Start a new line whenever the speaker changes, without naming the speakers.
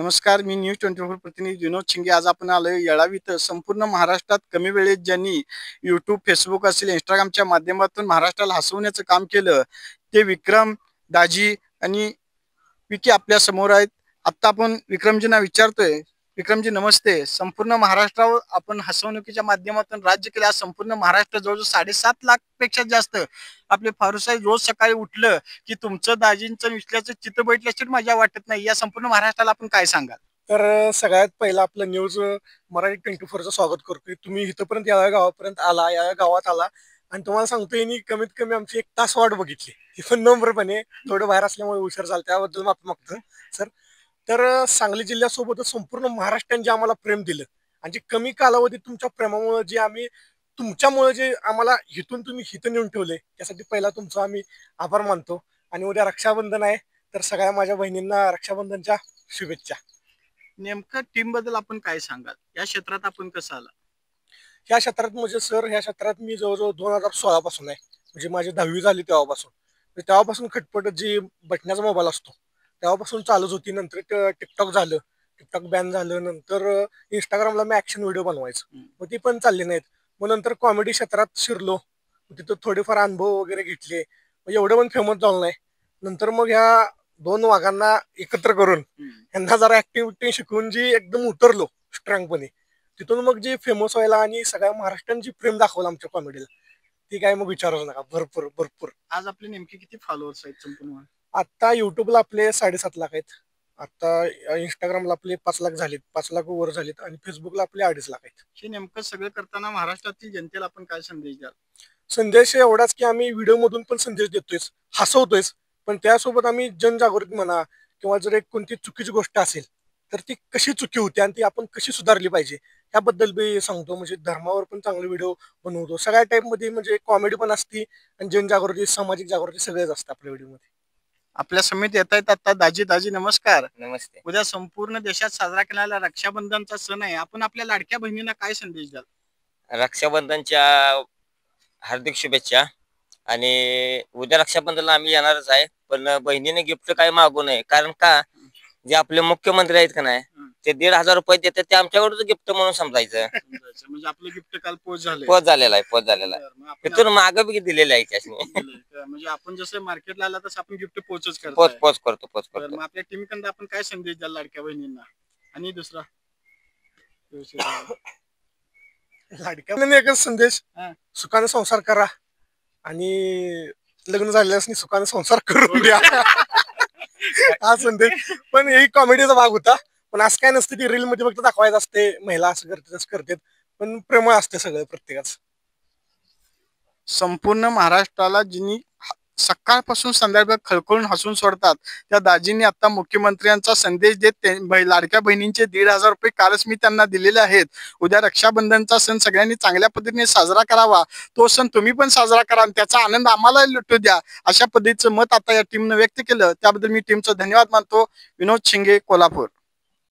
नमस्कार, मी न्यूज 24 प्रतिनिधी विनोद शिंगे. आज आपण आलोय येळावी इथं. संपूर्ण महाराष्ट्रात कमी वेळेत ज्यांनी यूट्यूब, फेसबुक असेल, इंस्टाग्रामच्या माध्यमातून महाराष्ट्राला हसवण्याचं काम केलं, ते विक्रम दाजी आणि विकी आपल्या समोर आहेत. आत्ता आपण विक्रमजींना विचारतोय. विक्रमजी नमस्ते. संपूर्ण महाराष्ट्रावर आपण हसवणुकीच्या माध्यमातून राज्य केलं. आज संपूर्ण महाराष्ट्र जवळजवळ 7.5 लाख पेक्षा जास्त आपले फारुख साहेब रोज सकाळी उठलं की तुमचं दाजींचं विश्ल्याचं चित्र बघितल्याशिवाय मजा वाटत नाही. या संपूर्ण महाराष्ट्राला आपण काय सांगाल?
तर सगळ्यात पहिला आपलं न्यूज मराठी 24चं स्वागत करतोय. तुम्ही इथपर्यंत या गावापर्यंत आला, या गावात आला आणि तुम्हाला सांगतोय मी कमीत कमी आमची 1 तास वाट बघितली. ती पण नंबरपणे थोडं बाहेर असल्यामुळे उशीर झाला, त्याबद्दल माफी मागतो सर. तर सांगली जिल्ह्यासोबतच संपूर्ण महाराष्ट्राने जे आम्हाला प्रेम दिलं आणि जे कमी कालावधीत तुमच्या प्रेमामुळे जे आम्ही तुमच्यामुळे जे आम्हाला हिथून तुम्ही हिथं नेऊन ठेवले, त्यासाठी पहिला तुमचा आम्ही आभार मानतो. आणि उद्या रक्षाबंधन आहे, तर सगळ्या माझ्या बहिणींना रक्षाबंधनच्या शुभेच्छा.
नेमकं टीम बद्दल आपण काय सांगाल? या क्षेत्रात आपण कसं आला?
ह्या क्षेत्रात म्हणजे सर, ह्या क्षेत्रात मी जवळजवळ 2016 पासून आहे. म्हणजे माझी 10वी झाली तेव्हापासून. तेव्हापासून खटपट जी बटण्याचा मोबाईल असतो तेव्हापासून चालूच होती. नंतर टिकटॉक झालं, टिकटॉक बॅन झालं. नंतर इंस्टाग्रामला मी ऍक्शन व्हिडिओ बनवायचो, मग ती पण चालली नाहीत. मग नंतर कॉमेडी क्षेत्रात शिरलो, तिथं थोडेफार अनुभव वगैरे घेतले. मग एवढं पण फेमस झालं नाही. नंतर मग ह्या 2 वाघांना एकत्र करून यांना जरा ऍक्टिव्हिटी शिकवून जी एकदम उतरलो स्ट्रॉंगपणे, तिथून मग जे फेमस व्हायला आणि सगळ्या महाराष्ट्रांची प्रेम दाखवलं आमच्या कॉमेडीला, ती काय मग विचारूच नका. भरपूर भरपूर.
आज आपले नेमके किती फॉलोअर्स आहेत संपूर्ण?
आता युट्यूबला आपले 7.5 लाख आहेत. आता इंस्टाग्रामला आपले 5 लाख झालेत, 5 लाख वर झालेत आणि फेसबुकला आपले 2.5 लाख आहेत.
हे नेमकं सगळं करताना महाराष्ट्रातील जनतेला आपण काय संदेश द्याल?
संदेश एवढाच की आम्ही व्हिडिओ मधून पण संदेश देतोय, हसवतोयच, पण त्यासोबत आम्ही जनजागृती म्हणा किंवा जर एक कोणती चुकीची गोष्ट असेल तर ती कशी चुकी होती आणि ती आपण कशी सुधारली पाहिजे याबद्दल बी सांगतो. म्हणजे धर्मावर पण चांगले व्हिडिओ बनवतो. सगळ्या टाईप मध्ये म्हणजे कॉमेडी पण असते आणि जनजागृती, सामाजिक जागृती सगळेच असतं आपल्या व्हिडिओ मध्ये.
आपल्या समेत येत आहेत आता दाजी. दाजी नमस्कार.
नमस्ते.
उद्या संपूर्ण देशात साजरा केलेला रक्षाबंधनचा सण आहे. आपण आपल्या लाडक्या बहिणींना काय संदेश द्याल?
रक्षाबंधनच्या हार्दिक शुभेच्छा. आणि उद्या रक्षाबंधनला आम्ही येणारच आहे, पण बहिणीने गिफ्ट काय मागू नये. कारण का, जे आपले मुख्यमंत्री आहेत का नाही, ते 1,500 रुपये देतात, ते आमच्याकडून गिफ्ट म्हणून समजायचं.
म्हणजे आपलं गिफ्ट काल पोच झालं.
पोच झालेला आहे. तिथून मागं बी दिलेलं आहे त्याने.
म्हणजे आपण जसं मार्केटला आला तसं आपण गिफ्ट पोचच
पोच करतो.
मग आपल्या टीमकडून आपण काय संदेश द्याल लाडक्या बहिणींना? आणि दुसरा
लाडक्या एकच संदेश, सुखाने संसार करा आणि लग्न झालेल्यासनी सुखाने संसार करून द्या. हा संदेश. पण ही कॉमेडीचा भाग होता. पण असं काय नसतं, ती रील मध्ये फक्त दाखवायचं असते, महिला असं करते तसं करतात, पण प्रेमळ असते सगळं प्रत्येकाच.
संपूर्ण महाराष्ट्राला जिनी सकाळपासून संध्याकाळ खळखळून हसून सोडतात, त्या दाजींनी आता मुख्यमंत्र्यांचा संदेश देत लाडक्या बहिणींचे 1,500 रुपये कालच मी त्यांना दिलेले आहेत. उद्या रक्षाबंधनचा सण सगळ्यांनी चांगल्या पद्धतीने साजरा करावा. तो सण तुम्ही पण साजरा करा आणि त्याचा आनंद आम्हाला लुटू द्या, अशा पद्धतीचं मत आता या टीमनं व्यक्त केलं. त्याबद्दल मी टीमचा धन्यवाद मानतो. विनोद शिंगे, कोल्हापूर.